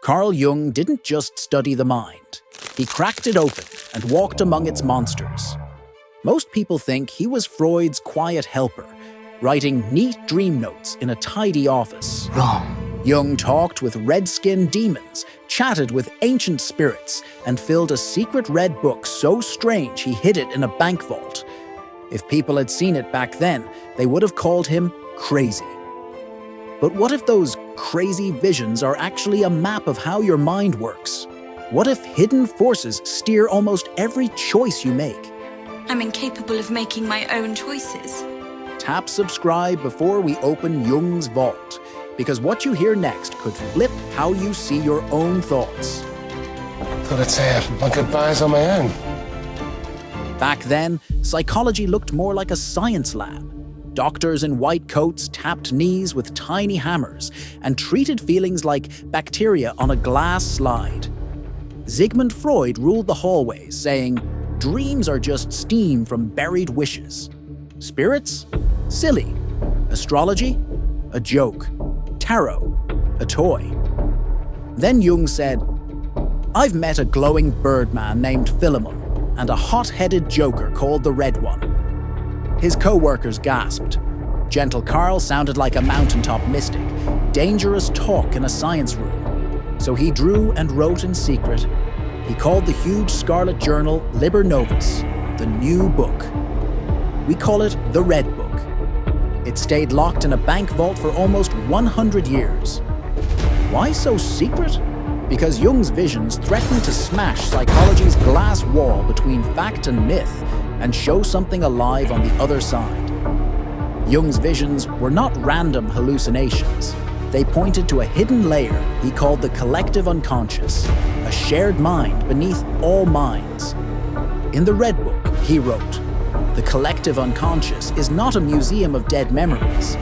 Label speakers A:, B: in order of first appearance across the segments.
A: Carl Jung didn't just study the mind. He cracked it open and walked among its monsters. Most people think he was Freud's quiet helper, writing neat dream notes in a tidy office.
B: Wrong.
A: Jung talked with red-skinned demons, chatted with ancient spirits, and filled a secret red book so strange he hid it in a bank vault. If people had seen it back then, they would have called him crazy. But what if those crazy visions are actually a map of how your mind works? What if hidden forces steer almost every choice you make?
C: I'm incapable of making my own choices.
A: Tap subscribe before we open Jung's vault, because what you hear next could flip how you see your own thoughts.
D: Thought I'd say my goodbyes on my own.
A: Back then, psychology looked more like a science lab. Doctors in white coats tapped knees with tiny hammers and treated feelings like bacteria on a glass slide. Sigmund Freud ruled the hallways, saying, "Dreams are just steam from buried wishes. Spirits? Silly. Astrology? A joke. Tarot? A toy." Then Jung said, "I've met a glowing birdman named Philemon and a hot-headed joker called the Red One." His co-workers gasped. Gentle Carl sounded like a mountaintop mystic, dangerous talk in a science room. So he drew and wrote in secret. He called the huge scarlet journal Liber Novus, the new book. We call it the Red Book. It stayed locked in a bank vault for almost 100 years. Why so secret? Because Jung's visions threatened to smash psychology's glass wall between fact and myth and show something alive on the other side. Jung's visions were not random hallucinations. They pointed to a hidden layer he called the collective unconscious, a shared mind beneath all minds. In the Red Book, he wrote, "The collective unconscious is not a museum of dead memories.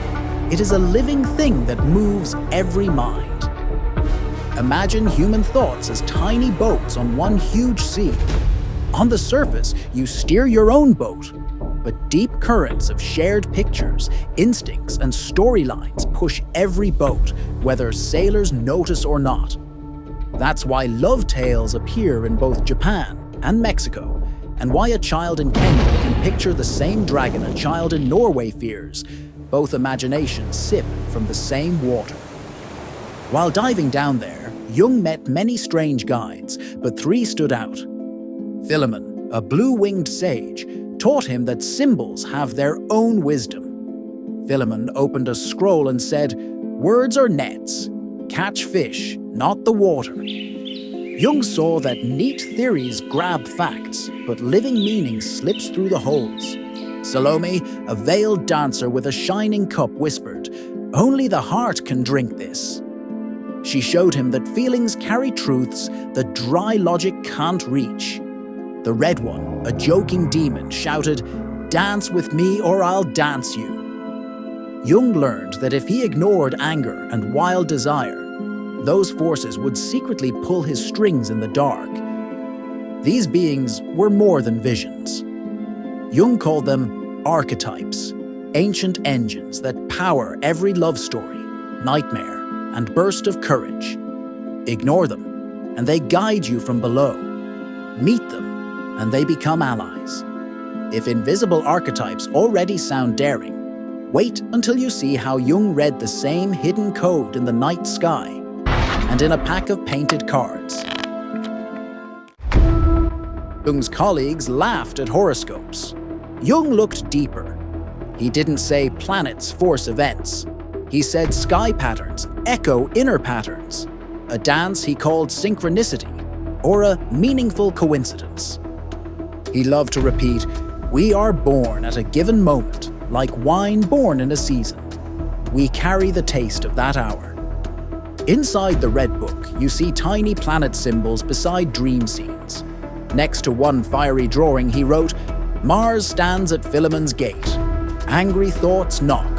A: It is a living thing that moves every mind." Imagine human thoughts as tiny boats on one huge sea. On the surface, you steer your own boat, but deep currents of shared pictures, instincts, and storylines push every boat, whether sailors notice or not. That's why love tales appear in both Japan and Mexico, and why a child in Kenya can picture the same dragon a child in Norway fears. Both imaginations sip from the same water. While diving down there, Jung met many strange guides, but three stood out. Philemon, a blue-winged sage, taught him that symbols have their own wisdom. Philemon opened a scroll and said, "Words are nets. Catch fish, not the water." Jung saw that neat theories grab facts, but living meaning slips through the holes. Salome, a veiled dancer with a shining cup, whispered, "Only the heart can drink this." She showed him that feelings carry truths that dry logic can't reach. The Red One, a joking demon, shouted, "Dance with me or I'll dance you." Jung learned that if he ignored anger and wild desire, those forces would secretly pull his strings in the dark. These beings were more than visions. Jung called them archetypes, ancient engines that power every love story, nightmare, and burst of courage. Ignore them, and they guide you from below. Meet them, and they become allies. If invisible archetypes already sound daring, wait until you see how Jung read the same hidden code in the night sky and in a pack of painted cards. Jung's colleagues laughed at horoscopes. Jung looked deeper. He didn't say planets force events. He said sky patterns echo inner patterns, a dance he called synchronicity, or a meaningful coincidence. He loved to repeat, "We are born at a given moment, like wine born in a season. We carry the taste of that hour." Inside the Red Book, you see tiny planet symbols beside dream scenes. Next to one fiery drawing, he wrote, "Mars stands at Philemon's gate. Angry thoughts knock."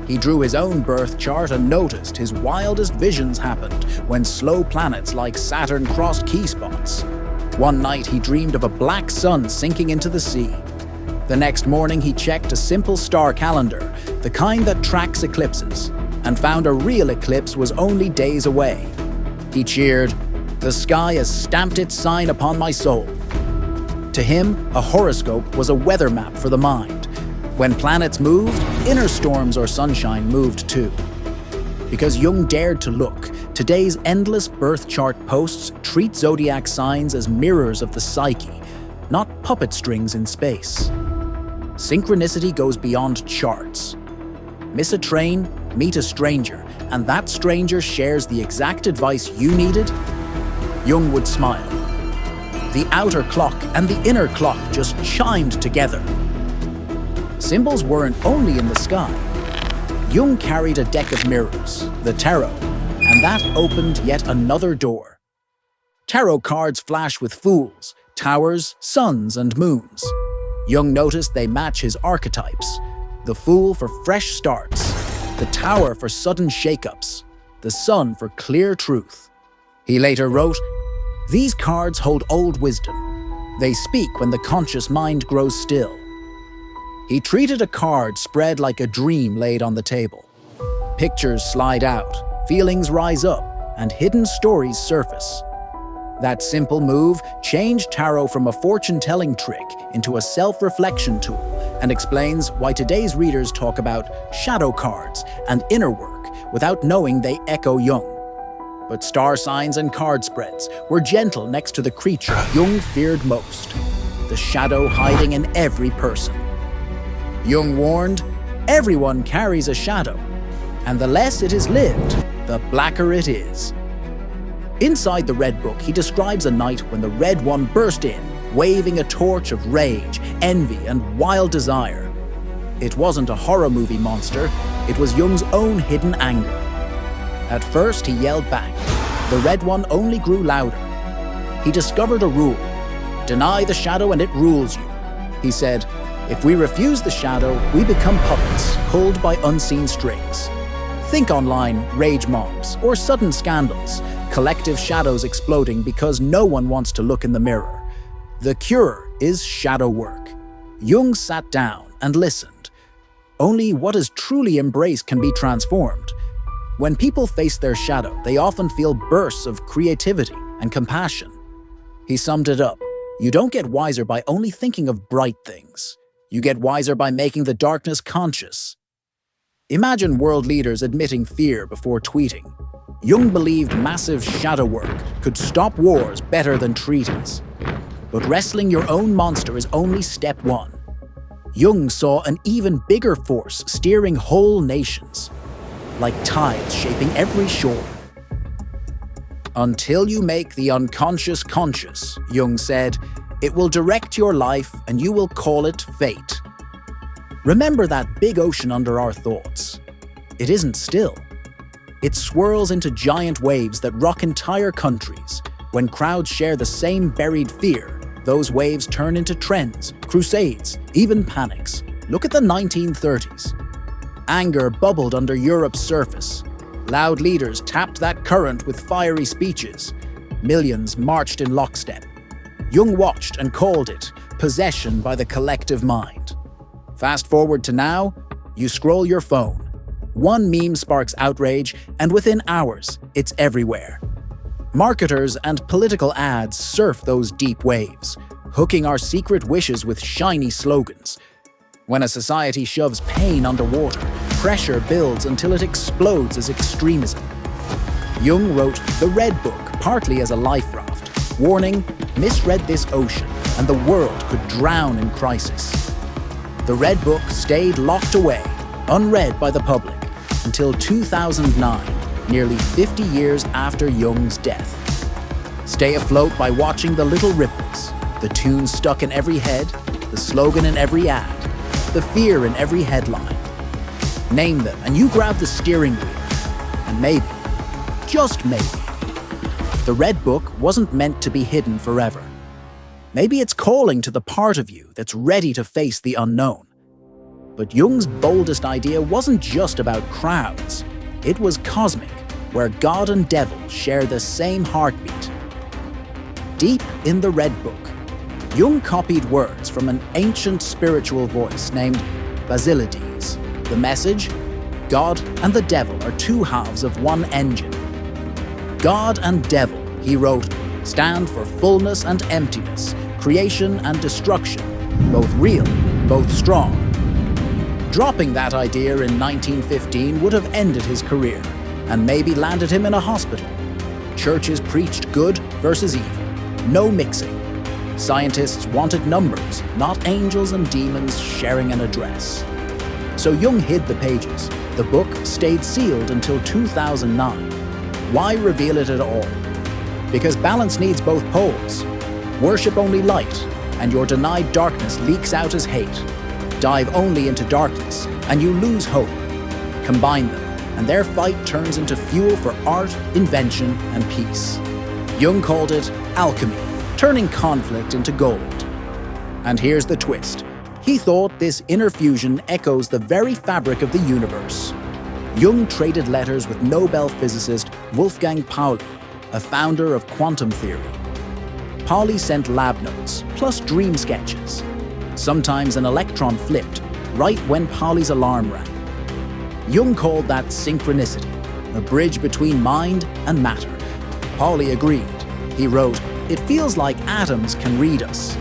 A: He drew his own birth chart and noticed his wildest visions happened when slow planets like Saturn crossed key spots. One night he dreamed of a black sun sinking into the sea. The next morning he checked a simple star calendar, the kind that tracks eclipses, and found a real eclipse was only days away. He cheered, "The sky has stamped its sign upon my soul." To him, a horoscope was a weather map for the mind. When planets moved, inner storms or sunshine moved too. Because Jung dared to look, today's endless birth chart posts treat zodiac signs as mirrors of the psyche, not puppet strings in space. Synchronicity goes beyond charts. Miss a train, meet a stranger, and that stranger shares the exact advice you needed? Jung would smile. The outer clock and the inner clock just chimed together. Symbols weren't only in the sky. Jung carried a deck of mirrors, the tarot, and that opened yet another door. Tarot cards flash with fools, towers, suns, and moons. Jung noticed they match his archetypes: the fool for fresh starts, the tower for sudden shakeups, the sun for clear truth. He later wrote, "These cards hold old wisdom. They speak when the conscious mind grows still." He treated a card spread like a dream laid on the table. Pictures slide out, feelings rise up, and hidden stories surface. That simple move changed tarot from a fortune-telling trick into a self-reflection tool, and explains why today's readers talk about shadow cards and inner work without knowing they echo Jung. But star signs and card spreads were gentle next to the creature Jung feared most, the shadow hiding in every person. Jung warned, everyone carries a shadow, and the less it is lived, the blacker it is. Inside the Red Book, he describes a night when the Red One burst in, waving a torch of rage, envy, and wild desire. It wasn't a horror movie monster, it was Jung's own hidden anger. At first, he yelled back. The Red One only grew louder. He discovered a rule: deny the shadow and it rules you. He said, if we refuse the shadow, we become puppets, pulled by unseen strings. Think online rage mobs or sudden scandals, collective shadows exploding because no one wants to look in the mirror. The cure is shadow work. Jung sat down and listened. Only what is truly embraced can be transformed. When people face their shadow, they often feel bursts of creativity and compassion. He summed it up: you don't get wiser by only thinking of bright things. You get wiser by making the darkness conscious. Imagine world leaders admitting fear before tweeting. Jung believed massive shadow work could stop wars better than treaties. But wrestling your own monster is only step one. Jung saw an even bigger force steering whole nations, like tides shaping every shore. Until you make the unconscious conscious, Jung said, it will direct your life and you will call it fate. Remember that big ocean under our thoughts. It isn't still. It swirls into giant waves that rock entire countries. When crowds share the same buried fear, those waves turn into trends, crusades, even panics. Look at the 1930s. Anger bubbled under Europe's surface. Loud leaders tapped that current with fiery speeches. Millions marched in lockstep. Jung watched and called it possession by the collective mind. Fast forward to now, you scroll your phone. One meme sparks outrage, and within hours, it's everywhere. Marketers and political ads surf those deep waves, hooking our secret wishes with shiny slogans. When a society shoves pain underwater, pressure builds until it explodes as extremism. Jung wrote The Red Book partly as a life raft, warning, misread this ocean and the world could drown in crisis. The Red Book stayed locked away, unread by the public, until 2009, nearly 50 years after Jung's death. Stay afloat by watching the little ripples, the tune stuck in every head, the slogan in every ad, the fear in every headline. Name them and you grab the steering wheel. And maybe, just maybe, the Red Book wasn't meant to be hidden forever. Maybe it's calling to the part of you that's ready to face the unknown. But Jung's boldest idea wasn't just about crowds. It was cosmic, where God and devil share the same heartbeat. Deep in the Red Book, Jung copied words from an ancient spiritual voice named Basilides. The message? God and the devil are two halves of one engine. God and devil, he wrote, stand for fullness and emptiness, creation and destruction, both real, both strong. Dropping that idea in 1915 would have ended his career, and maybe landed him in a hospital. Churches preached good versus evil, no mixing. Scientists wanted numbers, not angels and demons sharing an address. So Jung hid the pages. The book stayed sealed until 2009. Why reveal it at all? Because balance needs both poles. Worship only light, and your denied darkness leaks out as hate. Dive only into darkness, and you lose hope. Combine them, and their fight turns into fuel for art, invention, and peace. Jung called it alchemy, turning conflict into gold. And here's the twist. He thought this inner fusion echoes the very fabric of the universe. Jung traded letters with Nobel physicist Wolfgang Pauli, a founder of quantum theory. Pauli sent lab notes, plus dream sketches. Sometimes an electron flipped, right when Pauli's alarm rang. Jung called that synchronicity, a bridge between mind and matter. Pauli agreed. He wrote, "It feels like atoms can read us."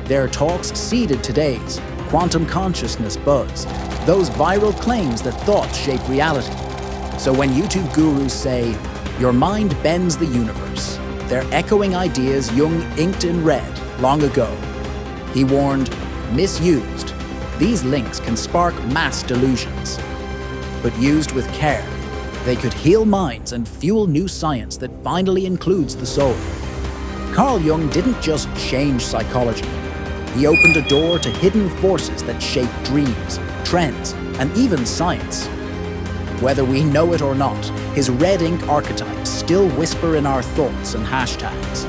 A: Their talks seeded today's quantum consciousness buzz, those viral claims that thoughts shape reality. So when YouTube gurus say, "Your mind bends the universe," they're echoing ideas Jung inked in red long ago. He warned, misused, these links can spark mass delusions. But used with care, they could heal minds and fuel new science that finally includes the soul. Carl Jung didn't just change psychology. He opened a door to hidden forces that shape dreams, trends, and even science. Whether we know it or not, his red ink archetypes still whisper in our thoughts and hashtags.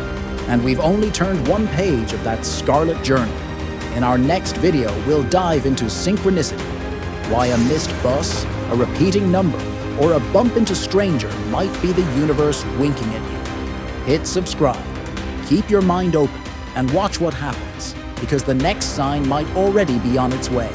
A: And we've only turned one page of that scarlet journal. In our next video, we'll dive into synchronicity, why a missed bus, a repeating number, or a bump into stranger might be the universe winking at you. Hit subscribe, keep your mind open, and watch what happens, because the next sign might already be on its way.